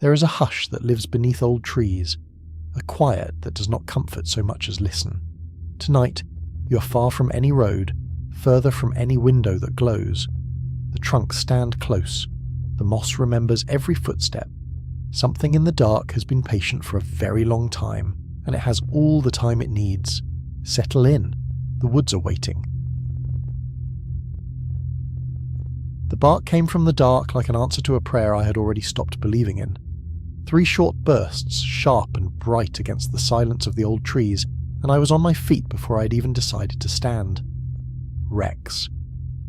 There is a hush that lives beneath old trees, a quiet that does not comfort so much as listen. Tonight, you are far from any road, further from any window that glows. The trunks stand close. The moss remembers every footstep. Something in the dark has been patient for a very long time, and it has all the time it needs. Settle in. The woods are waiting. The bark came from the dark like an answer to a prayer I had already stopped believing in. 3 short bursts, sharp and bright against the silence of the old trees, and I was on my feet before I had even decided to stand. Rex.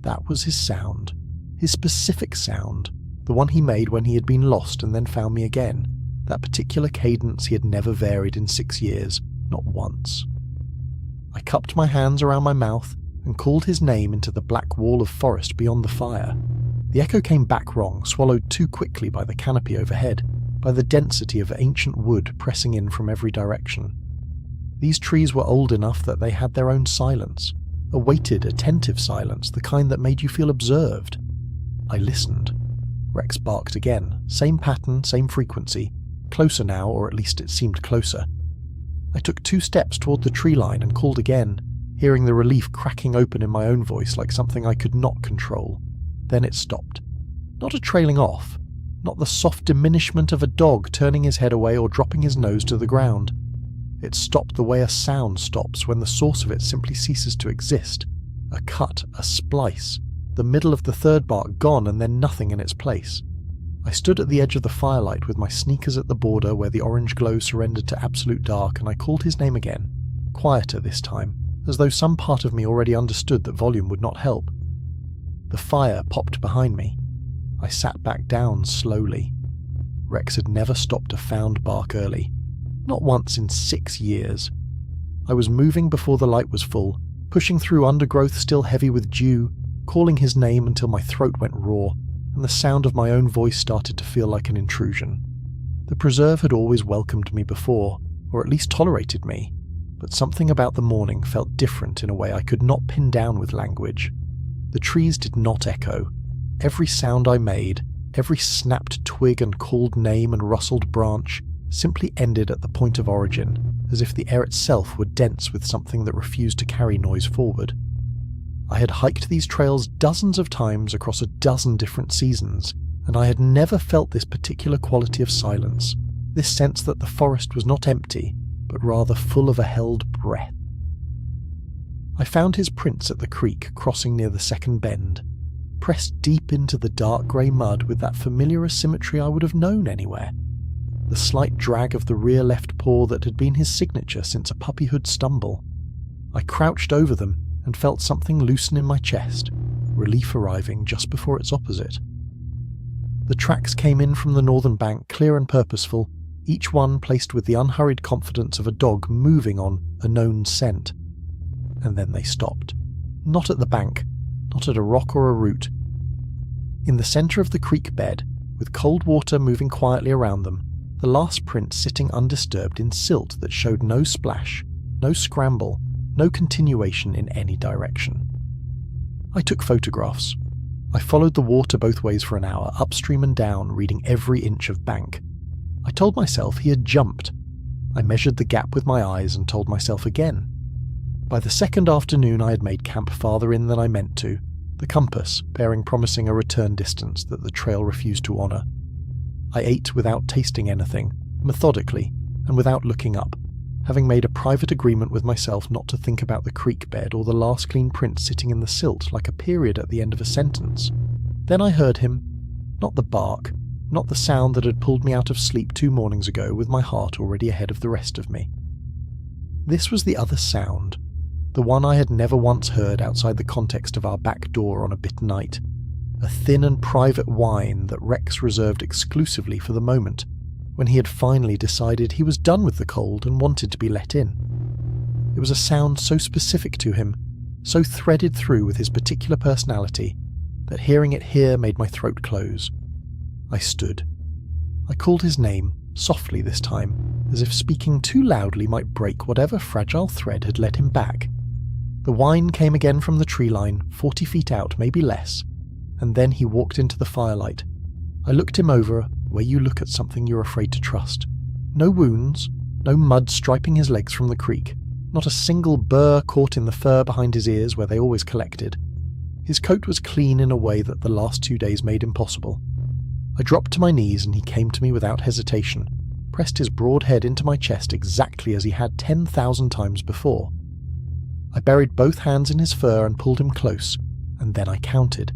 That was his sound. His specific sound. The one he made when he had been lost and then found me again. That particular cadence he had never varied in 6 years, not once. I cupped my hands around my mouth and called his name into the black wall of forest beyond the fire. The echo came back wrong, swallowed too quickly by the canopy overhead, by the density of ancient wood pressing in from every direction. These trees were old enough that they had their own silence, a weighted, attentive silence, the kind that made you feel observed. I listened. Rex barked again, same pattern, same frequency, closer now, or at least it seemed closer. I took 2 steps toward the tree line and called again, hearing the relief cracking open in my own voice like something I could not control. Then it stopped. Not a trailing off, not the soft diminishment of a dog turning his head away or dropping his nose to the ground. It stopped the way a sound stops when the source of it simply ceases to exist. A cut, a splice, the middle of the 3rd bark gone and then nothing in its place. I stood at the edge of the firelight with my sneakers at the border where the orange glow surrendered to absolute dark, and I called his name again, quieter this time, as though some part of me already understood that volume would not help. The fire popped behind me. I sat back down slowly. Rex had never stopped a found bark early. Not once in 6 years. I was moving before the light was full, pushing through undergrowth still heavy with dew, calling his name until my throat went raw, and the sound of my own voice started to feel like an intrusion. The preserve had always welcomed me before, or at least tolerated me, but something about the morning felt different in a way I could not pin down with language. The trees did not echo. Every sound I made, every snapped twig and called name and rustled branch, simply ended at the point of origin, as if the air itself were dense with something that refused to carry noise forward. I had hiked these trails dozens of times across a dozen different seasons, and I had never felt this particular quality of silence, this sense that the forest was not empty, but rather full of a held breath. I found his prints at the creek crossing near the second bend, pressed deep into the dark grey mud with that familiar asymmetry I would have known anywhere. The slight drag of the rear left paw that had been his signature since a puppyhood stumble. I crouched over them and felt something loosen in my chest, relief arriving just before its opposite. The tracks came in from the northern bank, clear and purposeful, each one placed with the unhurried confidence of a dog moving on a known scent. And then they stopped. Not at the bank, not at a rock or a root. In the centre of the creek bed, with cold water moving quietly around them, the last print sitting undisturbed in silt that showed no splash, no scramble, no continuation in any direction. I took photographs. I followed the water both ways for an hour, upstream and down, reading every inch of bank. I told myself he had jumped. I measured the gap with my eyes and told myself again. By the second afternoon I had made camp farther in than I meant to, the compass bearing promising a return distance that the trail refused to honour. I ate without tasting anything, methodically, and without looking up, having made a private agreement with myself not to think about the creek bed or the last clean print sitting in the silt like a period at the end of a sentence. Then I heard him, not the bark, not the sound that had pulled me out of sleep 2 mornings ago with my heart already ahead of the rest of me. This was the other sound, the one I had never once heard outside the context of our back door on a bitter night, a thin and private whine that Rex reserved exclusively for the moment, when he had finally decided he was done with the cold and wanted to be let in. It was a sound so specific to him, so threaded through with his particular personality, that hearing it here made my throat close. I stood. I called his name, softly this time, as if speaking too loudly might break whatever fragile thread had led him back. The whine came again from the tree line, 40 feet out, maybe less, and then he walked into the firelight. I looked him over, way you look at something you're afraid to trust. No wounds, no mud striping his legs from the creek, not a single burr caught in the fur behind his ears where they always collected. His coat was clean in a way that the last 2 days made impossible. I dropped to my knees and he came to me without hesitation, pressed his broad head into my chest exactly as he had 10,000 times before. I buried both hands in his fur and pulled him close, and then I counted.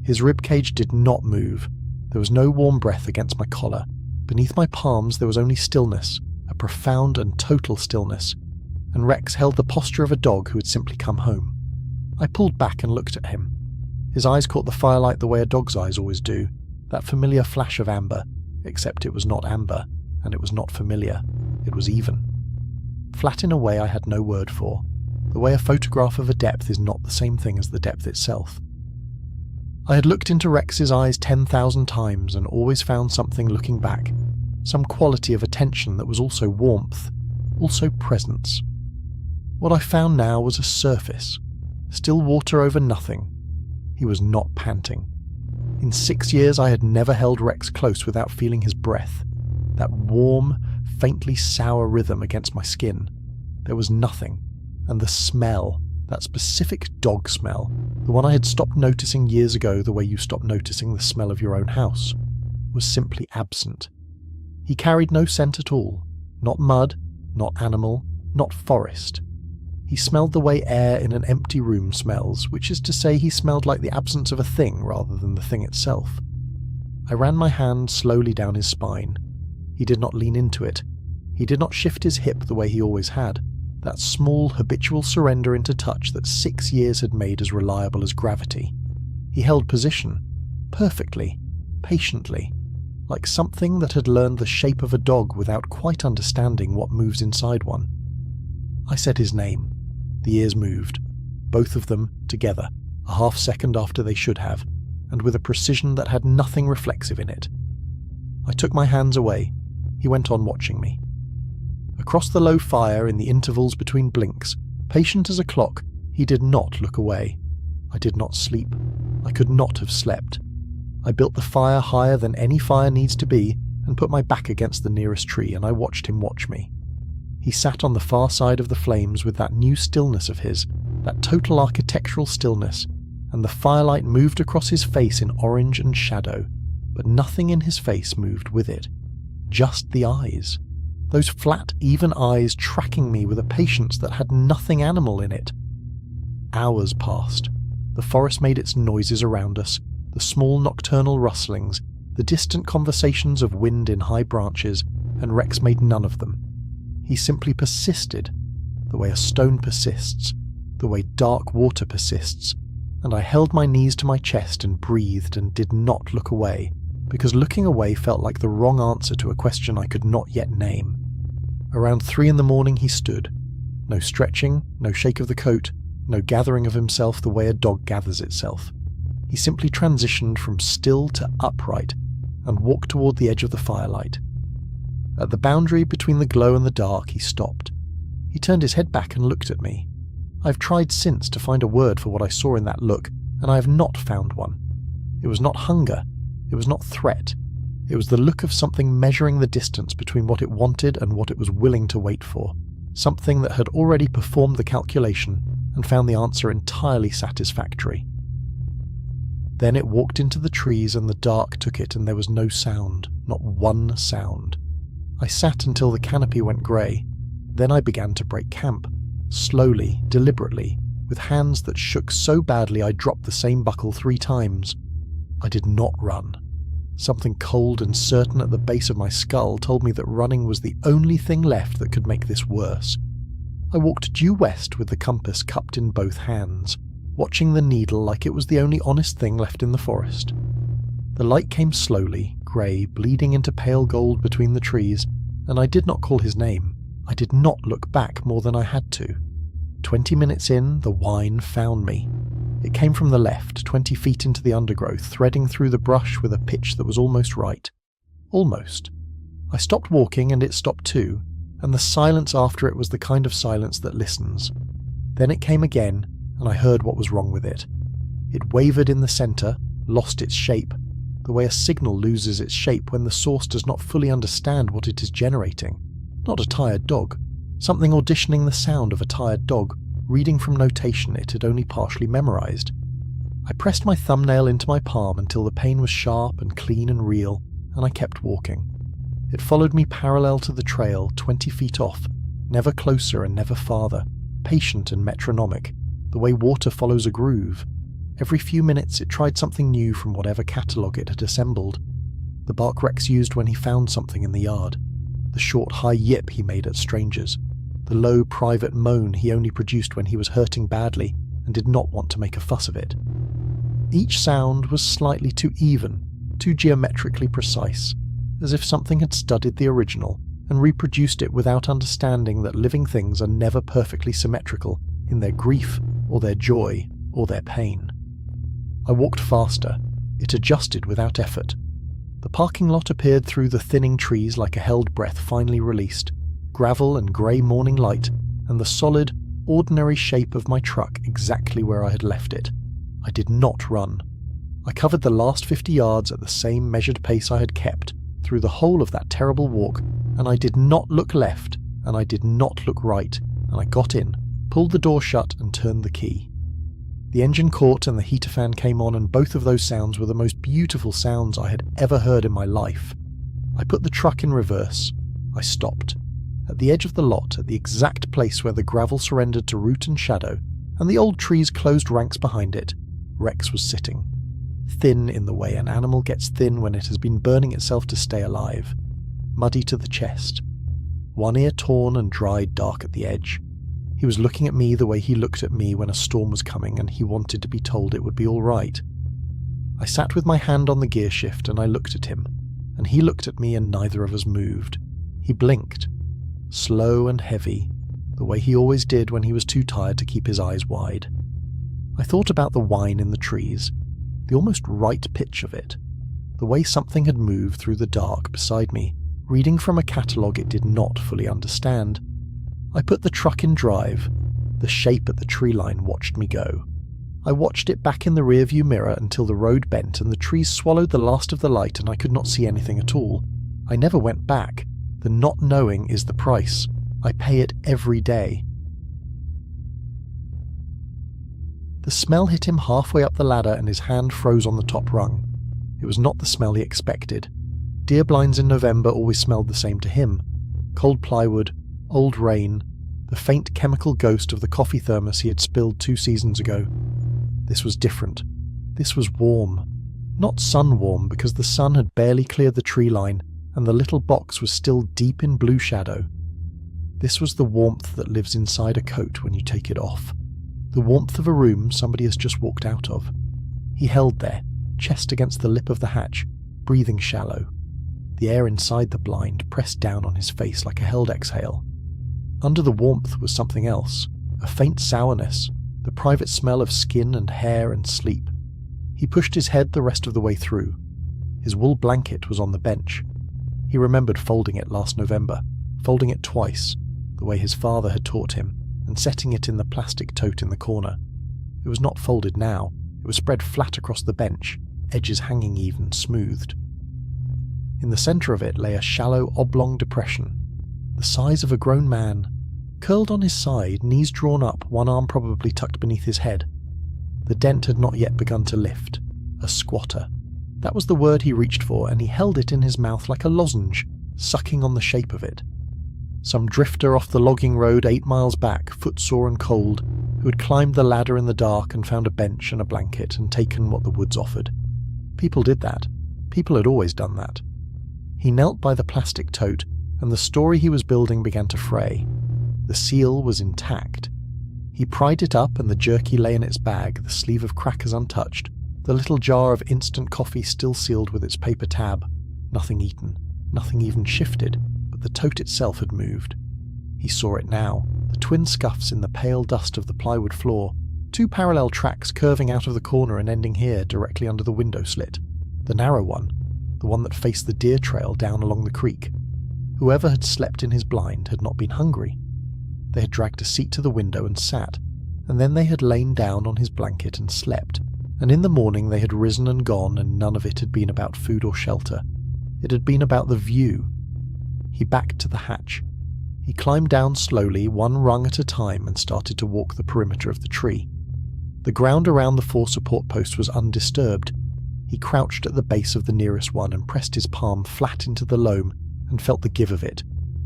His ribcage did not move. There was no warm breath against my collar. Beneath my palms there was only stillness, a profound and total stillness, and Rex held the posture of a dog who had simply come home. I pulled back and looked at him. His eyes caught the firelight the way a dog's eyes always do, that familiar flash of amber, except it was not amber, and it was not familiar, it was even. Flat in a way I had no word for, the way a photograph of a depth is not the same thing as the depth itself. I had looked into Rex's eyes 10,000 times and always found something looking back, some quality of attention that was also warmth, also presence. What I found now was a surface, still water over nothing. He was not panting. In 6 years I had never held Rex close without feeling his breath, that warm, faintly sour rhythm against my skin. There was nothing, and the smell, that specific dog smell, the one I had stopped noticing years ago the way you stop noticing the smell of your own house, was simply absent. He carried no scent at all, not mud, not animal, not forest. He smelled the way air in an empty room smells, which is to say he smelled like the absence of a thing rather than the thing itself. I ran my hand slowly down his spine. He did not lean into it. He did not shift his hip the way he always had, that small habitual surrender into touch that 6 years had made as reliable as gravity. He held position, perfectly, patiently, like something that had learned the shape of a dog without quite understanding what moves inside one. I said his name. The ears moved, both of them together, a half second after they should have, and with a precision that had nothing reflexive in it. I took my hands away. He went on watching me. Across the low fire, in the intervals between blinks, patient as a clock, he did not look away. I did not sleep. I could not have slept. I built the fire higher than any fire needs to be and put my back against the nearest tree, and I watched him watch me. He sat on the far side of the flames with that new stillness of his, that total architectural stillness, and the firelight moved across his face in orange and shadow, but nothing in his face moved with it. Just the eyes. Those flat, even eyes tracking me with a patience that had nothing animal in it. Hours passed. The forest made its noises around us, the small nocturnal rustlings, the distant conversations of wind in high branches, and Rex made none of them. He simply persisted, the way a stone persists, the way dark water persists, and I held my knees to my chest and breathed and did not look away, because looking away felt like the wrong answer to a question I could not yet name. Around 3 a.m. he stood. No stretching, no shake of the coat, no gathering of himself the way a dog gathers itself. He simply transitioned from still to upright and walked toward the edge of the firelight. At the boundary between the glow and the dark, he stopped. He turned his head back and looked at me. I've tried since to find a word for what I saw in that look, and I have not found one. It was not hunger. It was not threat. It was the look of something measuring the distance between what it wanted and what it was willing to wait for. Something that had already performed the calculation and found the answer entirely satisfactory. Then it walked into the trees and the dark took it, and there was no sound, not one sound. I sat until the canopy went grey. Then I began to break camp, slowly, deliberately, with hands that shook so badly I dropped the same buckle 3 times. I did not run. Something cold and certain at the base of my skull told me that running was the only thing left that could make this worse. I walked due west with the compass cupped in both hands, watching the needle like it was the only honest thing left in the forest. The light came slowly, grey, bleeding into pale gold between the trees, and I did not call his name. I did not look back more than I had to. 20 minutes in, the whine found me. It came from the left, 20 feet into the undergrowth, threading through the brush with a pitch that was almost right. Almost. I stopped walking and it stopped too, and the silence after it was the kind of silence that listens. Then it came again, and I heard what was wrong with it. It wavered in the centre, lost its shape, the way a signal loses its shape when the source does not fully understand what it is generating. Not a tired dog. Something auditioning the sound of a tired dog, reading from notation it had only partially memorized. I pressed my thumbnail into my palm until the pain was sharp and clean and real, and I kept walking. It followed me parallel to the trail, 20 feet off, never closer and never farther, patient and metronomic, the way water follows a groove. Every few minutes it tried something new from whatever catalogue it had assembled. The bark Rex used when he found something in the yard, the short high yip he made at strangers, the low private moan he only produced when he was hurting badly and did not want to make a fuss of it. Each sound was slightly too even, too geometrically precise, as if something had studied the original and reproduced it without understanding that living things are never perfectly symmetrical in their grief or their joy or their pain. I walked faster. It adjusted without effort. The parking lot appeared through the thinning trees like a held breath finally released, gravel and grey morning light, and the solid, ordinary shape of my truck exactly where I had left it. I did not run. I covered the last 50 yards at the same measured pace I had kept through the whole of that terrible walk, and I did not look left, and I did not look right, and I got in, pulled the door shut and turned the key. The engine caught and the heater fan came on, and both of those sounds were the most beautiful sounds I had ever heard in my life. I put the truck in reverse. I stopped. At the edge of the lot, at the exact place where the gravel surrendered to root and shadow, and the old trees closed ranks behind it, Rex was sitting. Thin in the way an animal gets thin when it has been burning itself to stay alive. Muddy to the chest. One ear torn and dried dark at the edge. He was looking at me the way he looked at me when a storm was coming and he wanted to be told it would be all right. I sat with my hand on the gear shift and I looked at him, and he looked at me and neither of us moved. He blinked. Slow and heavy, the way he always did when he was too tired to keep his eyes wide. I thought about the whine in the trees, the almost right pitch of it, the way something had moved through the dark beside me, reading from a catalogue it did not fully understand. I put the truck in drive. The shape at the tree line watched me go. I watched it back in the rearview mirror until the road bent and the trees swallowed the last of the light and I could not see anything at all. I never went back. The not knowing is the price. I pay it every day. The smell hit him halfway up the ladder and his hand froze on the top rung. It was not the smell he expected. Deer blinds in November always smelled the same to him. Cold plywood, old rain, the faint chemical ghost of the coffee thermos he had spilled 2 seasons ago. This was different. This was warm. Not sun warm, because the sun had barely cleared the tree line and the little box was still deep in blue shadow. This was the warmth that lives inside a coat when you take it off. The warmth of a room somebody has just walked out of. He held there, chest against the lip of the hatch, breathing shallow. The air inside the blind pressed down on his face like a held exhale. Under the warmth was something else, a faint sourness, the private smell of skin and hair and sleep. He pushed his head the rest of the way through. His wool blanket was on the bench. He remembered folding it last November, folding it twice, the way his father had taught him, and setting it in the plastic tote in the corner. It was not folded now, it was spread flat across the bench, edges hanging even, smoothed. In the centre of it lay a shallow oblong depression, the size of a grown man, curled on his side, knees drawn up, one arm probably tucked beneath his head. The dent had not yet begun to lift. A squatter. That was the word he reached for, and he held it in his mouth like a lozenge, sucking on the shape of it. Some drifter off the logging road 8 miles back, footsore and cold, who had climbed the ladder in the dark and found a bench and a blanket and taken what the woods offered. People did that. People had always done that. He knelt by the plastic tote, and the story he was building began to fray. The seal was intact. He pried it up and the jerky lay in its bag, the sleeve of crackers untouched, the little jar of instant coffee still sealed with its paper tab. Nothing eaten, nothing even shifted, but the tote itself had moved. He saw it now, the twin scuffs in the pale dust of the plywood floor, 2 parallel tracks curving out of the corner and ending here directly under the window slit. The narrow one, the one that faced the deer trail down along the creek. Whoever had slept in his blind had not been hungry. They had dragged a seat to the window and sat, and then they had lain down on his blanket and slept, and in the morning they had risen and gone, and none of it had been about food or shelter. It had been about the view. He backed to the hatch. He climbed down slowly, one rung at a time, and started to walk the perimeter of the tree. The ground around the 4 support posts was undisturbed. He crouched at the base of the nearest one and pressed his palm flat into the loam and felt the give of it,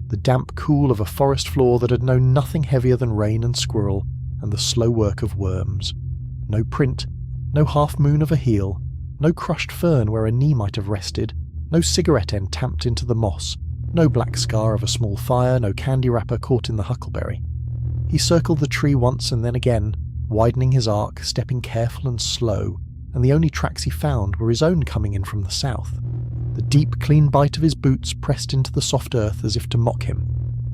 the damp cool of a forest floor that had known nothing heavier than rain and squirrel and the slow work of worms. No print, no half-moon of a heel, no crushed fern where a knee might have rested, no cigarette end tamped into the moss, no black scar of a small fire, no candy wrapper caught in the huckleberry. He circled the tree once and then again, widening his arc, stepping careful and slow, and the only tracks he found were his own coming in from the south. The deep, clean bite of his boots pressed into the soft earth as if to mock him.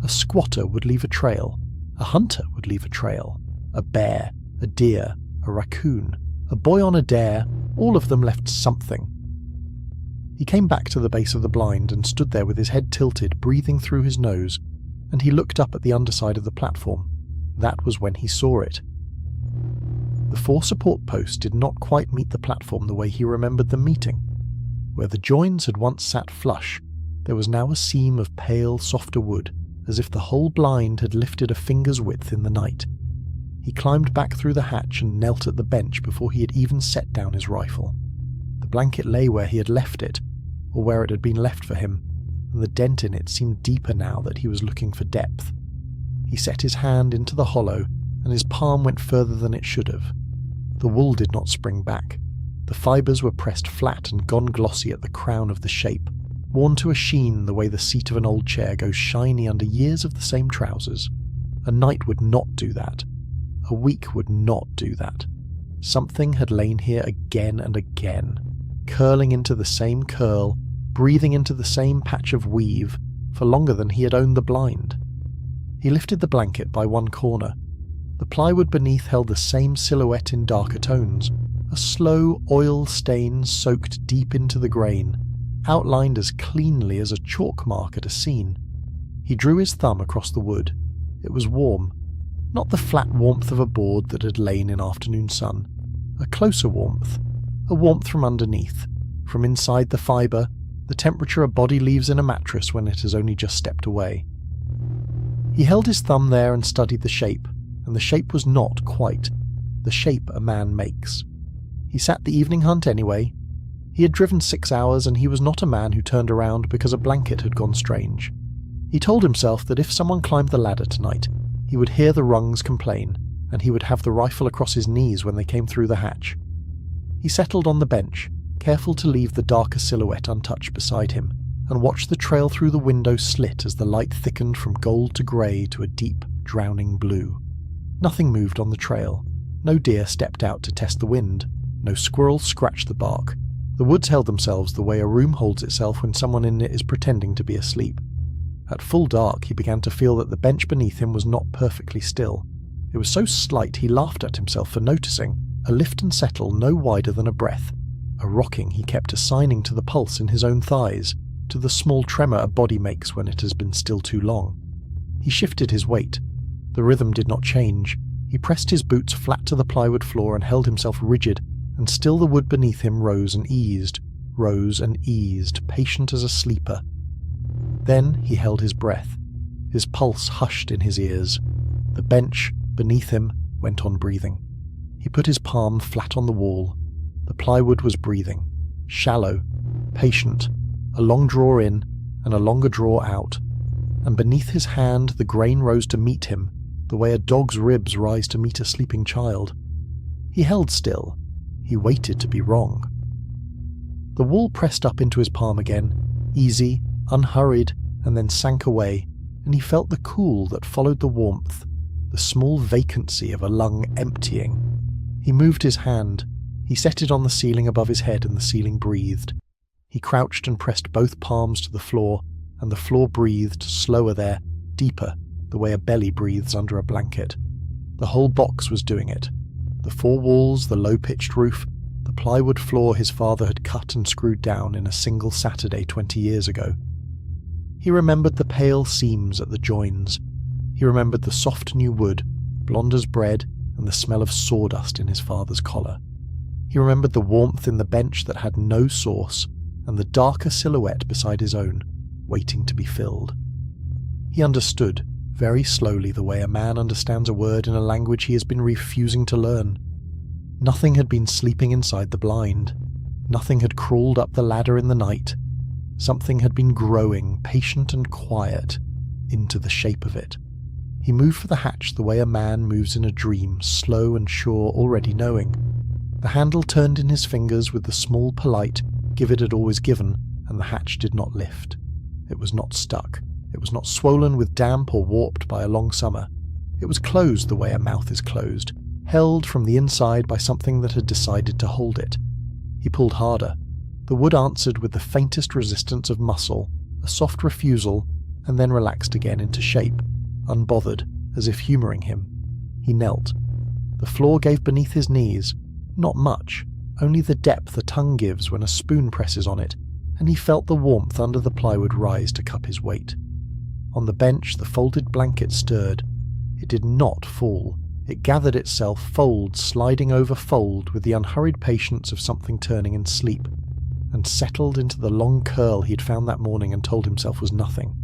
A squatter would leave a trail. A hunter would leave a trail. A bear, a deer, a raccoon, a boy on a dare, all of them left something. He came back to the base of the blind and stood there with his head tilted, breathing through his nose, and he looked up at the underside of the platform. That was when he saw it. The 4 support posts did not quite meet the platform the way he remembered them meeting. Where the joins had once sat flush, there was now a seam of pale, softer wood, as if the whole blind had lifted a finger's width in the night. He climbed back through the hatch and knelt at the bench before he had even set down his rifle. The blanket lay where he had left it, or where it had been left for him, and the dent in it seemed deeper now that he was looking for depth. He set his hand into the hollow, and his palm went further than it should have. The wool did not spring back. The fibres were pressed flat and gone glossy at the crown of the shape, worn to a sheen the way the seat of an old chair goes shiny under years of the same trousers. A night would not do that. A week would not do that. Something had lain here again and again, curling into the same curl, breathing into the same patch of weave, for longer than he had owned the blind. He lifted the blanket by one corner. The plywood beneath held the same silhouette in darker tones, a slow oil stain soaked deep into the grain, outlined as cleanly as a chalk mark at a scene. He drew his thumb across the wood. It was warm, not the flat warmth of a board that had lain in afternoon sun, a closer warmth, a warmth from underneath, from inside the fibre, the temperature a body leaves in a mattress when it has only just stepped away. He held his thumb there and studied the shape, and the shape was not quite the shape a man makes. He sat the evening hunt anyway. He had driven 6 hours, and he was not a man who turned around because a blanket had gone strange. He told himself that if someone climbed the ladder tonight, he would hear the rungs complain, and he would have the rifle across his knees when they came through the hatch. He settled on the bench, careful to leave the darker silhouette untouched beside him, and watched the trail through the window slit as the light thickened from gold to grey to a deep, drowning blue. Nothing moved on the trail. No deer stepped out to test the wind. No squirrel scratched the bark. The woods held themselves the way a room holds itself when someone in it is pretending to be asleep. At full dark, he began to feel that the bench beneath him was not perfectly still. It was so slight he laughed at himself for noticing, a lift and settle no wider than a breath, a rocking he kept assigning to the pulse in his own thighs, to the small tremor a body makes when it has been still too long. He shifted his weight. The rhythm did not change. He pressed his boots flat to the plywood floor and held himself rigid, and still the wood beneath him rose and eased, patient as a sleeper. Then he held his breath. His pulse hushed in his ears. The bench, beneath him, went on breathing. He put his palm flat on the wall. The plywood was breathing, shallow, patient, a long draw in and a longer draw out, and beneath his hand the grain rose to meet him, the way a dog's ribs rise to meet a sleeping child. He held still. He waited to be wrong. The wall pressed up into his palm again, easy, unhurried, and then sank away, and he felt the cool that followed the warmth, the small vacancy of a lung emptying. He moved his hand. He set it on the ceiling above his head, and the ceiling breathed. He crouched and pressed both palms to the floor, and the floor breathed, slower there, deeper, the way a belly breathes under a blanket. The whole box was doing it. The 4 walls, the low-pitched roof, the plywood floor his father had cut and screwed down in a single Saturday 20 years ago. He remembered the pale seams at the joins. He remembered the soft new wood, blonde as bread, and the smell of sawdust in his father's collar. He remembered the warmth in the bench that had no source, and the darker silhouette beside his own, waiting to be filled. He understood, very slowly, the way a man understands a word in a language he has been refusing to learn. Nothing had been sleeping inside the blind. Nothing had crawled up the ladder in the night. Something had been growing, patient and quiet, into the shape of it. He moved for the hatch the way a man moves in a dream, slow and sure, already knowing. The handle turned in his fingers with the small, polite give it had always given, and the hatch did not lift. It was not stuck. It was not swollen with damp or warped by a long summer. It was closed the way a mouth is closed, held from the inside by something that had decided to hold it. He pulled harder. The wood answered with the faintest resistance of muscle, a soft refusal, and then relaxed again into shape, unbothered, as if humouring him. He knelt. The floor gave beneath his knees. Not much, only the depth a tongue gives when a spoon presses on it, and he felt the warmth under the plywood rise to cup his weight. On the bench the folded blanket stirred. It did not fall. It gathered itself, fold sliding over fold, with the unhurried patience of something turning in sleep, and settled into the long curl he had found that morning and told himself was nothing.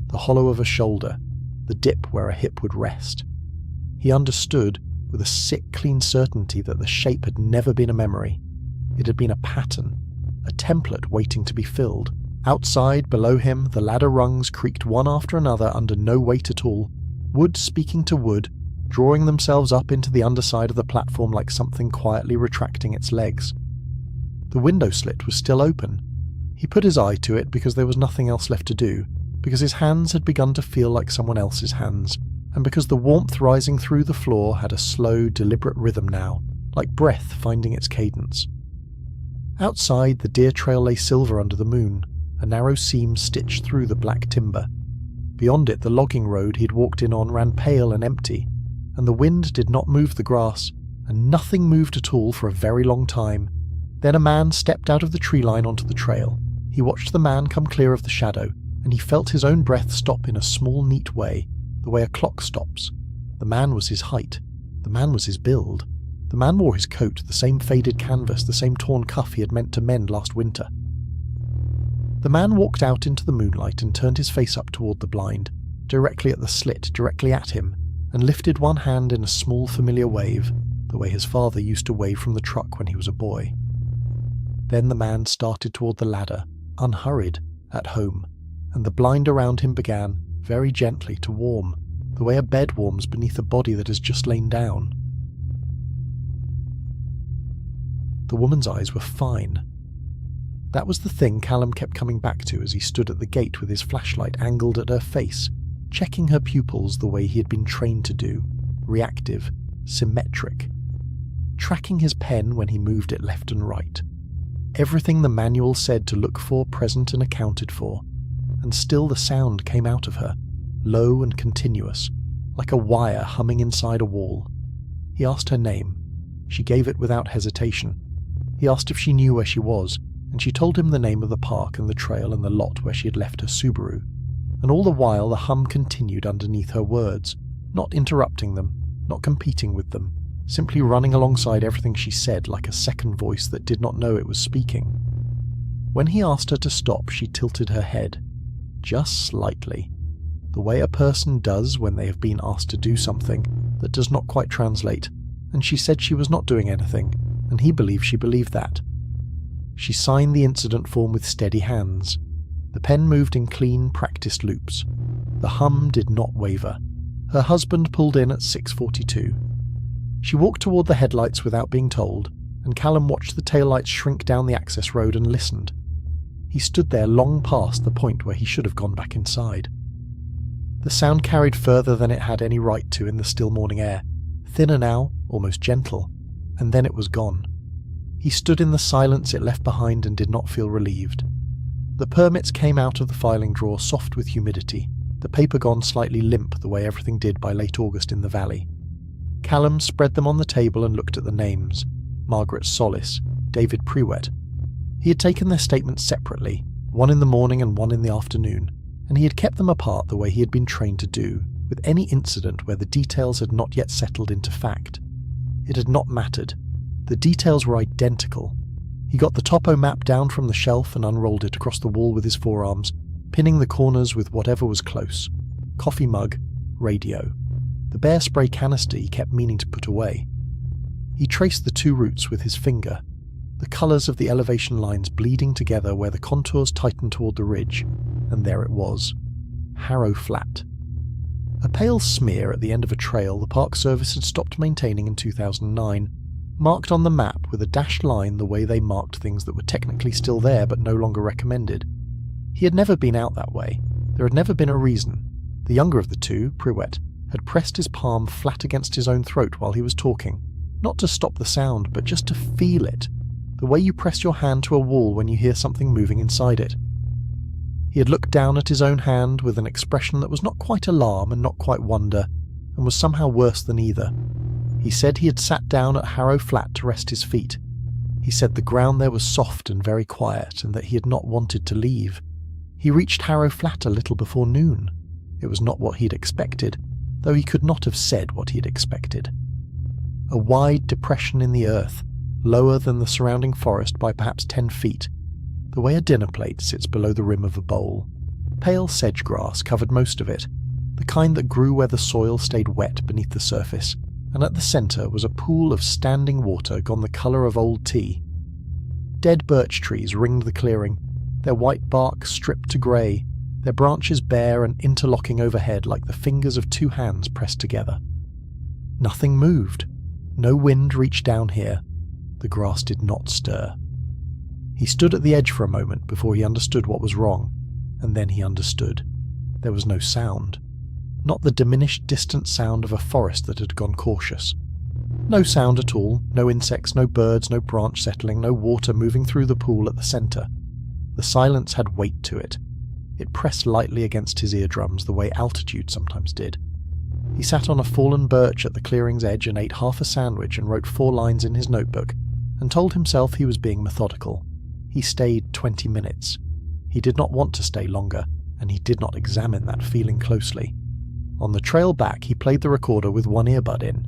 The hollow of a shoulder, the dip where a hip would rest. He understood, with a sick, clean certainty, that the shape had never been a memory. It had been a pattern, a template waiting to be filled. Outside, below him, the ladder rungs creaked one after another under no weight at all, wood speaking to wood, drawing themselves up into the underside of the platform like something quietly retracting its legs. The window slit was still open. He put his eye to it because there was nothing else left to do, because his hands had begun to feel like someone else's hands, and because the warmth rising through the floor had a slow, deliberate rhythm now, like breath finding its cadence. Outside, the deer trail lay silver under the moon, a narrow seam stitched through the black timber. Beyond it, the logging road he had walked in on ran pale and empty, and the wind did not move the grass, and nothing moved at all for a very long time. Then a man stepped out of the tree line onto the trail. He watched the man come clear of the shadow, and he felt his own breath stop in a small, neat way, the way a clock stops. The man was his height. The man was his build. The man wore his coat, the same faded canvas, the same torn cuff he had meant to mend last winter. The man walked out into the moonlight and turned his face up toward the blind, directly at the slit, directly at him, and lifted one hand in a small familiar wave, the way his father used to wave from the truck when he was a boy. Then the man started toward the ladder, unhurried, at home, and the blind around him began, very gently, to warm, the way a bed warms beneath a body that has just lain down. The woman's eyes were fine. That was the thing Callum kept coming back to as he stood at the gate with his flashlight angled at her face, checking her pupils the way he had been trained to do, reactive, symmetric, tracking his pen when he moved it left and right. Everything the manual said to look for, present and accounted for, and still the sound came out of her, low and continuous, like a wire humming inside a wall. He asked her name. She gave it without hesitation. He asked if she knew where she was, and she told him the name of the park and the trail and the lot where she had left her Subaru. And all the while the hum continued underneath her words, not interrupting them, not competing with them, simply running alongside everything she said like a second voice that did not know it was speaking. When he asked her to stop, she tilted her head, just slightly, the way a person does when they have been asked to do something that does not quite translate, and she said she was not doing anything, and he believed she believed that. She signed the incident form with steady hands. The pen moved in clean, practiced loops. The hum did not waver. Her husband pulled in at 6:42. She walked toward the headlights without being told, and Callum watched the taillights shrink down the access road and listened. He stood there long past the point where he should have gone back inside. The sound carried further than it had any right to in the still morning air, thinner now, almost gentle, and then it was gone. He stood in the silence it left behind and did not feel relieved. The permits came out of the filing drawer soft with humidity, the paper gone slightly limp the way everything did by late August in the valley. Callum spread them on the table and looked at the names. Margaret Solis, David Prewett. He had taken their statements separately, one in the morning and one in the afternoon, and he had kept them apart the way he had been trained to do, with any incident where the details had not yet settled into fact. It had not mattered. The details were identical. He got the topo map down from the shelf and unrolled it across the wall with his forearms, pinning the corners with whatever was close. Coffee mug, radio. The bear spray canister he kept meaning to put away. He traced the two routes with his finger, the colours of the elevation lines bleeding together where the contours tightened toward the ridge, and there it was. Harrow Flat. A pale smear at the end of a trail the Park Service had stopped maintaining in 2009, marked on the map with a dashed line the way they marked things that were technically still there but no longer recommended. He had never been out that way. There had never been a reason. The younger of the two, Priwet, had pressed his palm flat against his own throat while he was talking, not to stop the sound, but just to feel it, the way you press your hand to a wall when you hear something moving inside it. He had looked down at his own hand with an expression that was not quite alarm and not quite wonder, and was somehow worse than either. He said he had sat down at Harrow Flat to rest his feet. He said the ground there was soft and very quiet, and that he had not wanted to leave. He reached Harrow Flat a little before noon. It was not what he'd expected, though he could not have said what he'd expected. A wide depression in the earth, lower than the surrounding forest by perhaps 10 feet, the way a dinner plate sits below the rim of a bowl. Pale sedge grass covered most of it, the kind that grew where the soil stayed wet beneath the surface, and at the centre was a pool of standing water gone the colour of old tea. Dead birch trees ringed the clearing, their white bark stripped to grey, their branches bare and interlocking overhead like the fingers of two hands pressed together. Nothing moved. No wind reached down here. The grass did not stir. He stood at the edge for a moment before he understood what was wrong, and then he understood. There was no sound. Not the diminished distant sound of a forest that had gone cautious. No sound at all, no insects, no birds, no branch settling, no water moving through the pool at the centre. The silence had weight to it. It pressed lightly against his eardrums the way altitude sometimes did. He sat on a fallen birch at the clearing's edge and ate half a sandwich and wrote 4 lines in his notebook, and told himself he was being methodical. He stayed 20 minutes. He did not want to stay longer, and he did not examine that feeling closely. On the trail back, he played the recorder with one earbud in.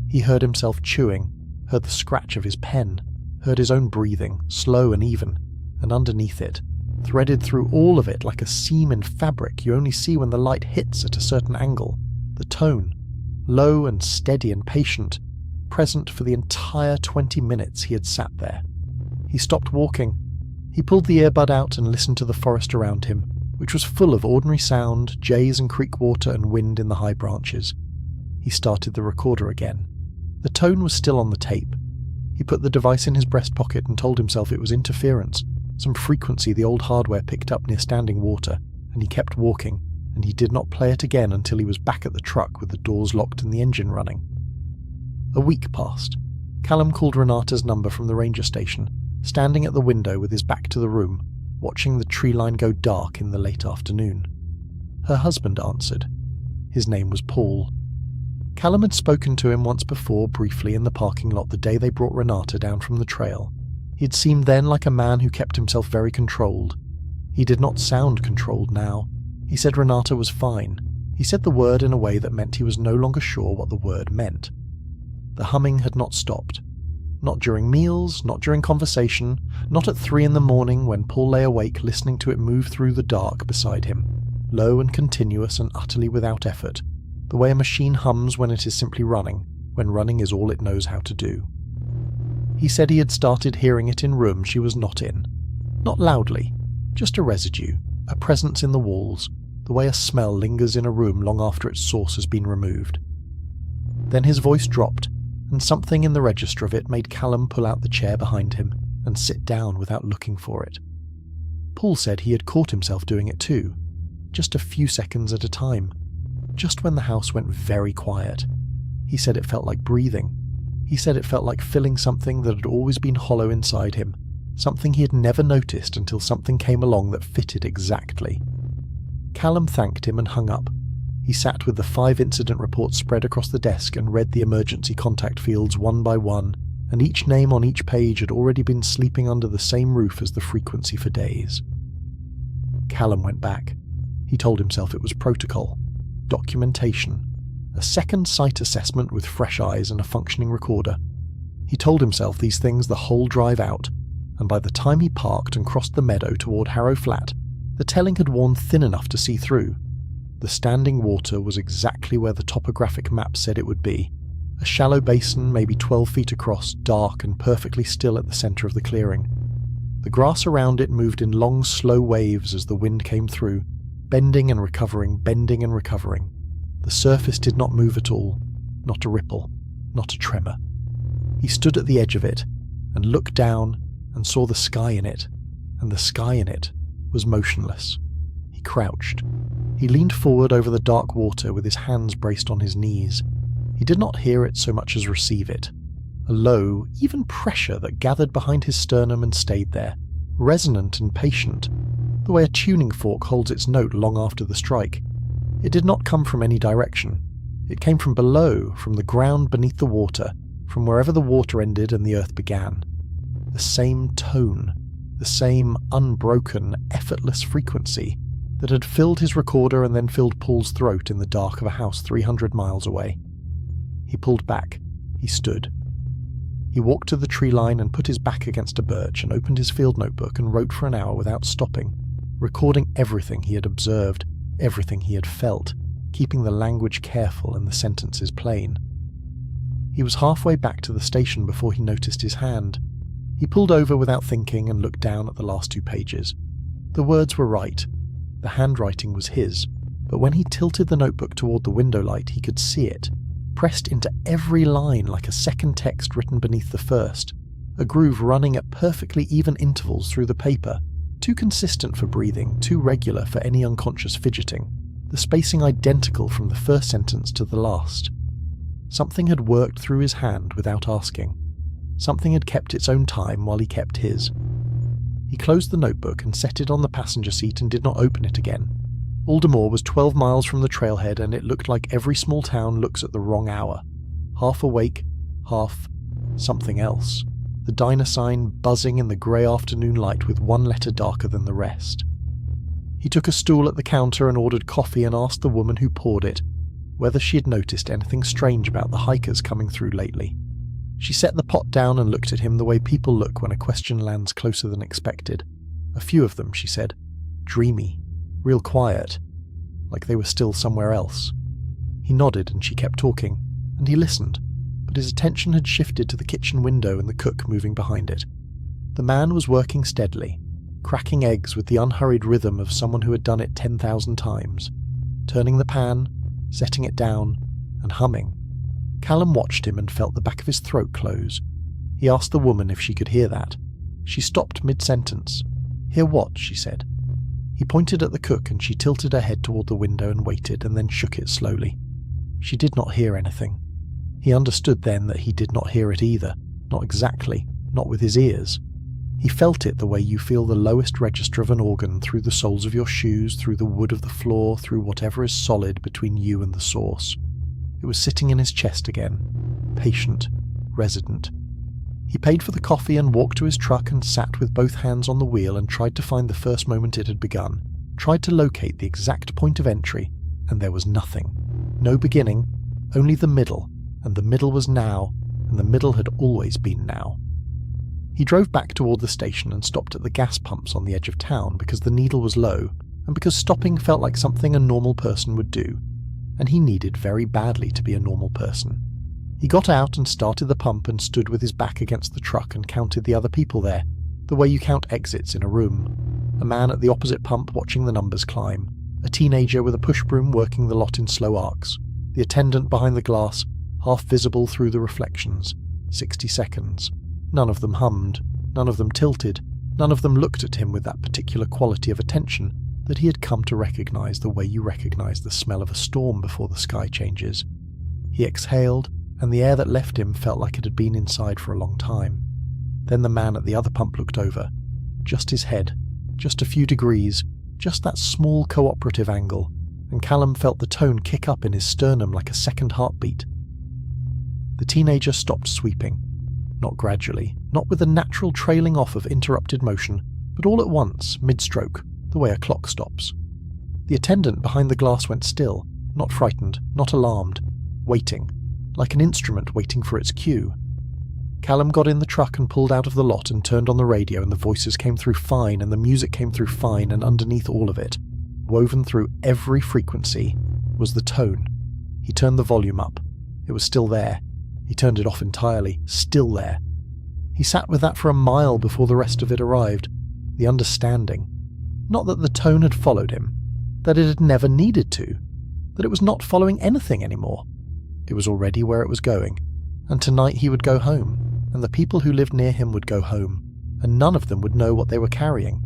He heard himself chewing, heard the scratch of his pen, heard his own breathing, slow and even, and underneath it, threaded through all of it like a seam in fabric you only see when the light hits at a certain angle, the tone, low and steady and patient, present for the entire 20 minutes he had sat there. He stopped walking. He pulled the earbud out and listened to the forest around him, which was full of ordinary sound, jays and creek water and wind in the high branches. He started the recorder again. The tone was still on the tape. He put the device in his breast pocket and told himself it was interference, some frequency the old hardware picked up near standing water, and he kept walking, and he did not play it again until he was back at the truck with the doors locked and the engine running. A week passed. Callum called Renata's number from the ranger station, standing at the window with his back to the room, watching the tree line go dark in the late afternoon. Her husband answered. His name was Paul. Callum had spoken to him once before, briefly, in the parking lot the day they brought Renata down from the trail. He had seemed then like a man who kept himself very controlled. He did not sound controlled now. He said Renata was fine. He said the word in a way that meant he was no longer sure what the word meant. The humming had not stopped. Not during meals, not during conversation, not at 3 in the morning when Paul lay awake listening to it move through the dark beside him, low and continuous and utterly without effort, the way a machine hums when it is simply running, when running is all it knows how to do. He said he had started hearing it in rooms she was not in. Not loudly, just a residue, a presence in the walls, the way a smell lingers in a room long after its source has been removed. Then his voice dropped, and something in the register of it made Callum pull out the chair behind him and sit down without looking for it. Paul said he had caught himself doing it too, just a few seconds at a time, just when the house went very quiet. He said it felt like breathing. He said it felt like filling something that had always been hollow inside him, something he had never noticed until something came along that fitted exactly. Callum thanked him and hung up. He sat with the 5 incident reports spread across the desk and read the emergency contact fields one by one, and each name on each page had already been sleeping under the same roof as the frequency for days. Callum went back. He told himself it was protocol, documentation, a second sight assessment with fresh eyes and a functioning recorder. He told himself these things the whole drive out, and by the time he parked and crossed the meadow toward Harrow Flat, the telling had worn thin enough to see through. The standing water was exactly where the topographic map said it would be. A shallow basin, maybe 12 feet across, dark and perfectly still at the centre of the clearing. The grass around it moved in long, slow waves as the wind came through, bending and recovering, bending and recovering. The surface did not move at all, not a ripple, not a tremor. He stood at the edge of it, and looked down, and saw the sky in it, and the sky in it was motionless. He crouched. He leaned forward over the dark water with his hands braced on his knees. He did not hear it so much as receive it. A low, even pressure that gathered behind his sternum and stayed there, resonant and patient, the way a tuning fork holds its note long after the strike. It did not come from any direction. It came from below, from the ground beneath the water, from wherever the water ended and the earth began. The same tone, the same unbroken, effortless frequency that had filled his recorder and then filled Paul's throat in the dark of a house 300 miles away. He pulled back. He stood. He walked to the tree line and put his back against a birch and opened his field notebook and wrote for an hour without stopping, recording everything he had observed, everything he had felt, keeping the language careful and the sentences plain. He was halfway back to the station before he noticed his hand. He pulled over without thinking and looked down at the last 2 pages. The words were right. The handwriting was his, but when he tilted the notebook toward the window light, he could see it, pressed into every line like a second text written beneath the first, a groove running at perfectly even intervals through the paper, too consistent for breathing, too regular for any unconscious fidgeting, the spacing identical from the first sentence to the last. Something had worked through his hand without asking. Something had kept its own time while he kept his. He closed the notebook and set it on the passenger seat and did not open it again. Aldermore was 12 miles from the trailhead, and it looked like every small town looks at the wrong hour. Half awake, half something else. The diner sign buzzing in the grey afternoon light with one letter darker than the rest. He took a stool at the counter and ordered coffee and asked the woman who poured it whether she had noticed anything strange about the hikers coming through lately. She set the pot down and looked at him the way people look when a question lands closer than expected. A few of them, she said. Dreamy. Real quiet. Like they were still somewhere else. He nodded and she kept talking, and he listened, but his attention had shifted to the kitchen window and the cook moving behind it. The man was working steadily, cracking eggs with the unhurried rhythm of someone who had done it 10,000 times, turning the pan, setting it down, and humming. Callum watched him and felt the back of his throat close. He asked the woman if she could hear that. She stopped mid-sentence. Hear what? She said. He pointed at the cook and she tilted her head toward the window and waited and then shook it slowly. She did not hear anything. He understood then that he did not hear it either. Not exactly. Not with his ears. He felt it the way you feel the lowest register of an organ through the soles of your shoes, through the wood of the floor, through whatever is solid between you and the source. It was sitting in his chest again. Patient. Resident. He paid for the coffee and walked to his truck and sat with both hands on the wheel and tried to find the first moment it had begun, tried to locate the exact point of entry, and there was nothing. No beginning, only the middle, and the middle was now, and the middle had always been now. He drove back toward the station and stopped at the gas pumps on the edge of town because the needle was low, and because stopping felt like something a normal person would do, and he needed very badly to be a normal person. He got out and started the pump and stood with his back against the truck and counted the other people there, the way you count exits in a room. A man at the opposite pump watching the numbers climb, a teenager with a push broom working the lot in slow arcs, the attendant behind the glass, half visible through the reflections. 60 seconds. None of them hummed, none of them tilted, none of them looked at him with that particular quality of attention that he had come to recognize the way you recognize the smell of a storm before the sky changes. He exhaled, and the air that left him felt like it had been inside for a long time. Then the man at the other pump looked over. Just his head, just a few degrees, just that small cooperative angle, and Callum felt the tone kick up in his sternum like a second heartbeat. The teenager stopped sweeping. Not gradually, not with a natural trailing off of interrupted motion, but all at once, mid-stroke, the way a clock stops. The attendant behind the glass went still, not frightened, not alarmed, waiting, like an instrument waiting for its cue. Callum got in the truck and pulled out of the lot and turned on the radio, and the voices came through fine and the music came through fine, and underneath all of it, woven through every frequency, was the tone. He turned the volume up. It was still there. He turned it off entirely. Still there. He sat with that for a mile before the rest of it arrived. The understanding. Not that the tone had followed him. That it had never needed to. That it was not following anything anymore. It was already where it was going. And tonight he would go home. And the people who lived near him would go home. And none of them would know what they were carrying.